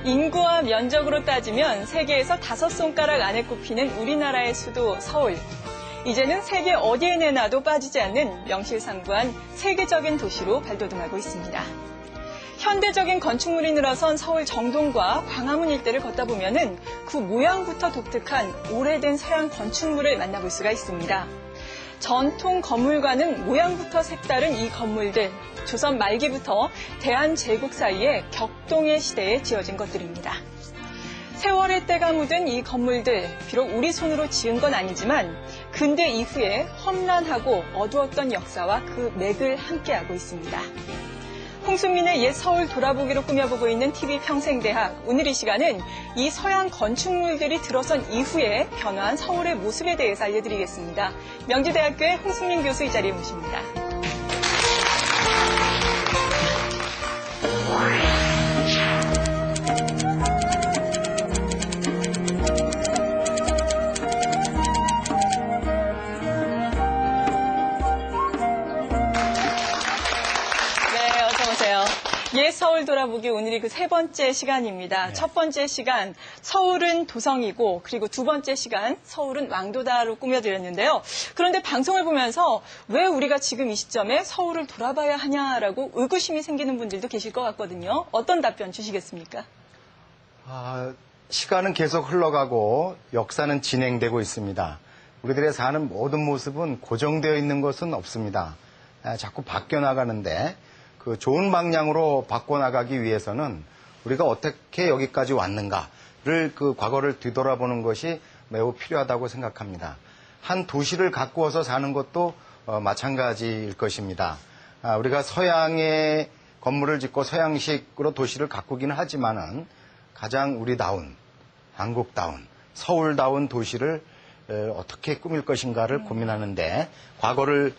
인구와 면적으로 따지면 세계에서 5손가락 안에 꼽히는 우리나라의 수도 서울. 이제는 세계 어디에 내놔도 빠지지 않는 명실상부한 세계적인 도시로 발돋움하고 있습니다. 현대적인 건축물이 늘어선 서울 정동과 광화문 일대를 걷다 보면은 그 모양부터 독특한 오래된 서양 건축물을 만나볼 수가 있습니다. 전통 건물과는 모양부터 색다른 이 건물들, 조선 말기부터 대한제국 사이에 격동의 시대에 지어진 것들입니다. 세월의 때가 묻은 이 건물들, 비록 우리 손으로 지은 건 아니지만 근대 이후에 험난하고 어두웠던 역사와 그 맥을 함께하고 있습니다. 홍순민의 옛 서울 돌아보기로 꾸며보고 있는 TV 평생대학. 오늘 이 시간은 이 서양 건축물들이 들어선 이후에 변화한 서울의 모습에 대해서 알려드리겠습니다. 명지대학교의 홍순민 교수 이 자리에 모십니다. 옛 서울 돌아보기 오늘이 그 3번째 시간입니다. 네. 첫 번째 시간 서울은 도성이고 그리고 두 번째 시간 서울은 왕도다로 꾸며드렸는데요. 그런데 방송을 보면서 왜 우리가 지금 이 시점에 서울을 돌아봐야 하냐라고 의구심이 생기는 분들도 계실 것 같거든요. 어떤 답변 주시겠습니까? 시간은 계속 흘러가고 역사는 진행되고 있습니다. 우리들의 사는 모든 모습은 고정되어 있는 것은 없습니다. 자꾸 바뀌어 나가는데 그 좋은 방향으로 바꿔나가기 위해서는 우리가 어떻게 여기까지 왔는가를 그 과거를 뒤돌아보는 것이 매우 필요하다고 생각합니다. 한 도시를 가꾸어서 사는 것도 마찬가지일 것입니다. 우리가 서양의 건물을 짓고 서양식으로 도시를 가꾸기는 하지만은 가장 우리다운, 한국다운, 서울다운 도시를 어떻게 꾸밀 것인가를 고민하는데 과거를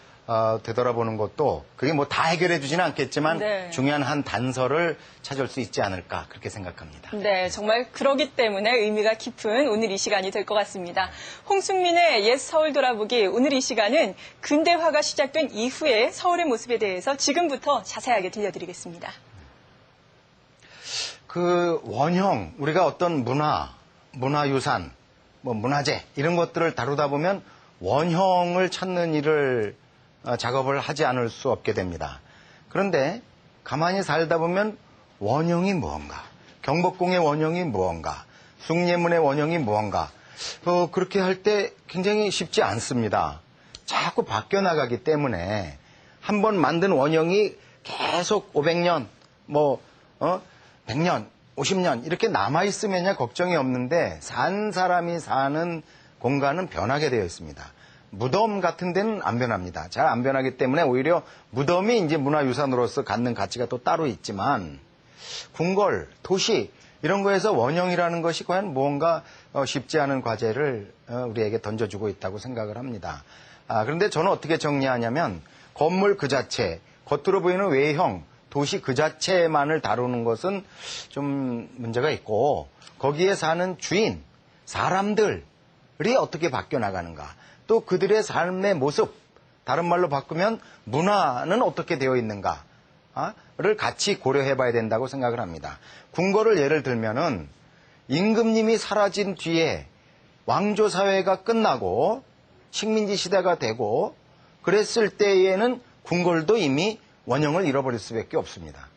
되돌아보는 것도 그게 뭐 다 해결해 주지는 않겠지만 네. 중요한 한 단서를 찾을 수 있지 않을까 그렇게 생각합니다. 네, 정말 그러기 때문에 의미가 깊은 오늘 이 시간이 될 것 같습니다. 홍순민의 옛 서울 돌아보기 오늘 이 시간은 근대화가 시작된 이후의 서울의 모습에 대해서 지금부터 자세하게 들려드리겠습니다. 그 원형, 우리가 어떤 문화유산, 문화재 이런 것들을 다루다 보면 원형을 찾는 일을 작업을 하지 않을 수 없게 됩니다. 그런데 가만히 살다 보면 원형이 무언가, 경복궁의 원형이 무언가, 숭례문의 원형이 무언가 그렇게 할 때 굉장히 쉽지 않습니다. 자꾸 바뀌어 나가기 때문에 한 번 만든 원형이 계속 500년, 100년, 50년 이렇게 남아있으면야 걱정이 없는데 산 사람이 사는 공간은 변하게 되어 있습니다. 무덤 같은 데는 안 변합니다. 잘 안 변하기 때문에 오히려 무덤이 이제 문화유산으로서 갖는 가치가 또 따로 있지만 궁궐, 도시 이런 거에서 원형이라는 것이 과연 무언가 쉽지 않은 과제를 우리에게 던져주고 있다고 생각을 합니다. 그런데 저는 어떻게 정리하냐면 건물 그 자체, 겉으로 보이는 외형, 도시 그 자체만을 다루는 것은 좀 문제가 있고 거기에 사는 주인, 사람들이 어떻게 바뀌어 나가는가 또 그들의 삶의 모습, 다른 말로 바꾸면 문화는 어떻게 되어 있는가를 같이 고려해 봐야 된다고 생각을 합니다. 궁궐을 예를 들면은 임금님이 사라진 뒤에 왕조 사회가 끝나고 식민지 시대가 되고 그랬을 때에는 궁궐도 이미 원형을 잃어버릴 수밖에 없습니다.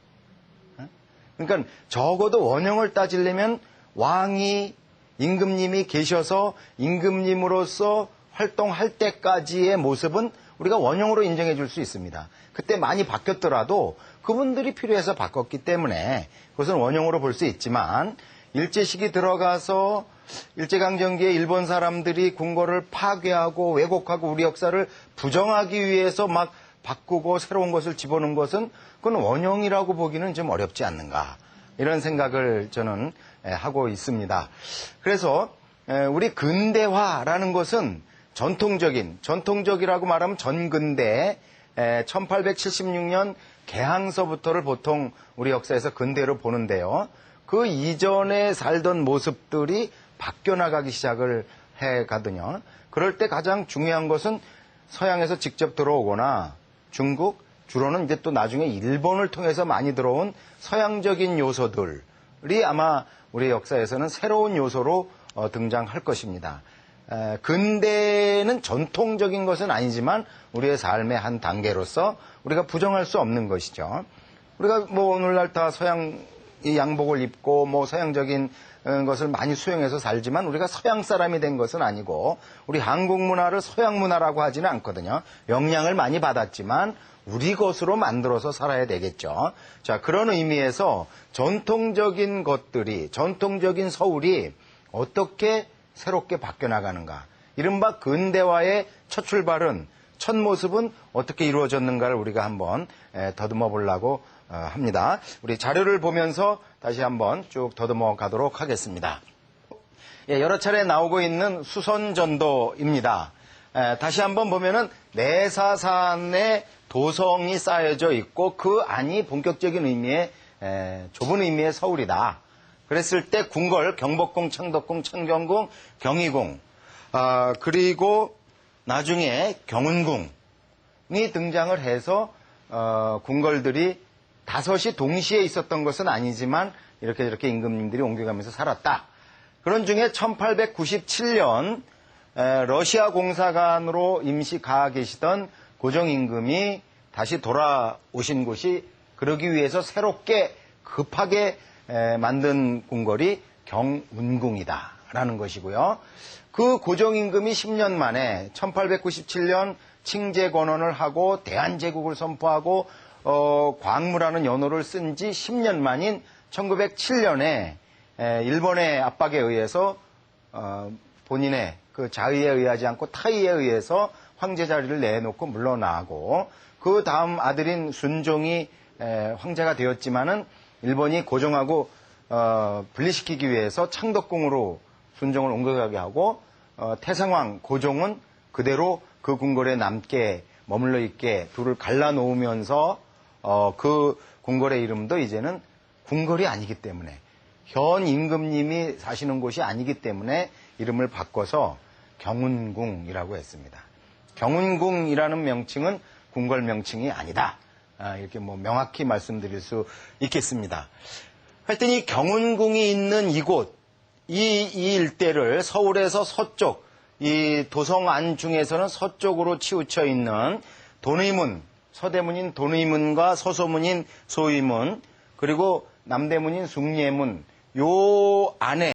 그러니까 적어도 원형을 따지려면 왕이 임금님이 계셔서 임금님으로서 활동할 때까지의 모습은 우리가 원형으로 인정해 줄 수 있습니다. 그때 많이 바뀌었더라도 그분들이 필요해서 바꿨기 때문에 그것은 원형으로 볼 수 있지만 일제시기 들어가서 일제강점기에 일본 사람들이 궁궐을 파괴하고 왜곡하고 우리 역사를 부정하기 위해서 막 바꾸고 새로운 것을 집어넣은 것은 그건 원형이라고 보기는 좀 어렵지 않는가 이런 생각을 저는 하고 있습니다. 그래서 우리 근대화라는 것은 전통적이라고 말하면 전근대 1876년 개항서부터를 보통 우리 역사에서 근대로 보는데요. 그 이전에 살던 모습들이 바뀌어 나가기 시작을 해가더니 그럴 때 가장 중요한 것은 서양에서 직접 들어오거나 중국, 주로는 이제 또 나중에 일본을 통해서 많이 들어온 서양적인 요소들이 아마 우리 역사에서는 새로운 요소로 등장할 것입니다. 근대는 전통적인 것은 아니지만 우리의 삶의 한 단계로서 우리가 부정할 수 없는 것이죠. 우리가 뭐 오늘날 다 서양 이 양복을 입고 뭐 서양적인 것을 많이 수용해서 살지만 우리가 서양 사람이 된 것은 아니고 우리 한국 문화를 서양 문화라고 하지는 않거든요. 영향을 많이 받았지만 우리 것으로 만들어서 살아야 되겠죠. 자, 그런 의미에서 전통적인 것들이, 전통적인 서울이 어떻게 새롭게 바뀌어 나가는가. 이른바 근대화의 첫 출발은, 첫 모습은 어떻게 이루어졌는가를 우리가 한번 더듬어 보려고 합니다. 우리 자료를 보면서 다시 한번 쭉 더듬어 가도록 하겠습니다. 여러 차례 나오고 있는 수선전도입니다. 다시 한번 보면은 내사산에 도성이 쌓여져 있고 그 안이 본격적인 의미의 좁은 의미의 서울이다. 그랬을 때 궁궐, 경복궁, 창덕궁, 창경궁, 경희궁, 그리고 나중에 경운궁이 등장을 해서 궁궐들이 다섯이 동시에 있었던 것은 아니지만 이렇게 임금님들이 옮겨가면서 살았다. 그런 중에 1897년 러시아 공사관으로 임시 가 계시던 고종임금이 다시 돌아오신 곳이 그러기 위해서 새롭게 급하게 만든 궁궐이 경운궁이다라는 것이고요. 그 고종임금이 10년 만에 1897년 칭제권원을 하고 대한제국을 선포하고 광무라는 연호를 쓴 지 10년 만인 1907년에 일본의 압박에 의해서 본인의 그 자의에 의하지 않고 타의에 의해서 황제 자리를 내놓고 물러나고 그 다음 아들인 순종이 황제가 되었지만은 일본이 고종하고 분리시키기 위해서 창덕궁으로 순종을 옮겨가게 하고 태상왕 고종은 그대로 그 궁궐에 남게 머물러 있게 둘을 갈라놓으면서 그 궁궐의 이름도 이제는 궁궐이 아니기 때문에 현 임금님이 사시는 곳이 아니기 때문에 이름을 바꿔서 경운궁이라고 했습니다. 경운궁이라는 명칭은 궁궐 명칭이 아니다. 이렇게 뭐 명확히 말씀드릴 수 있겠습니다. 하여튼 이 경운궁이 있는 이곳, 이 일대를 서울에서 서쪽, 이 도성 안 중에서는 서쪽으로 치우쳐 있는 돈의문, 서대문인 돈의문과 서소문인 소의문, 그리고 남대문인 숭례문, 요 안에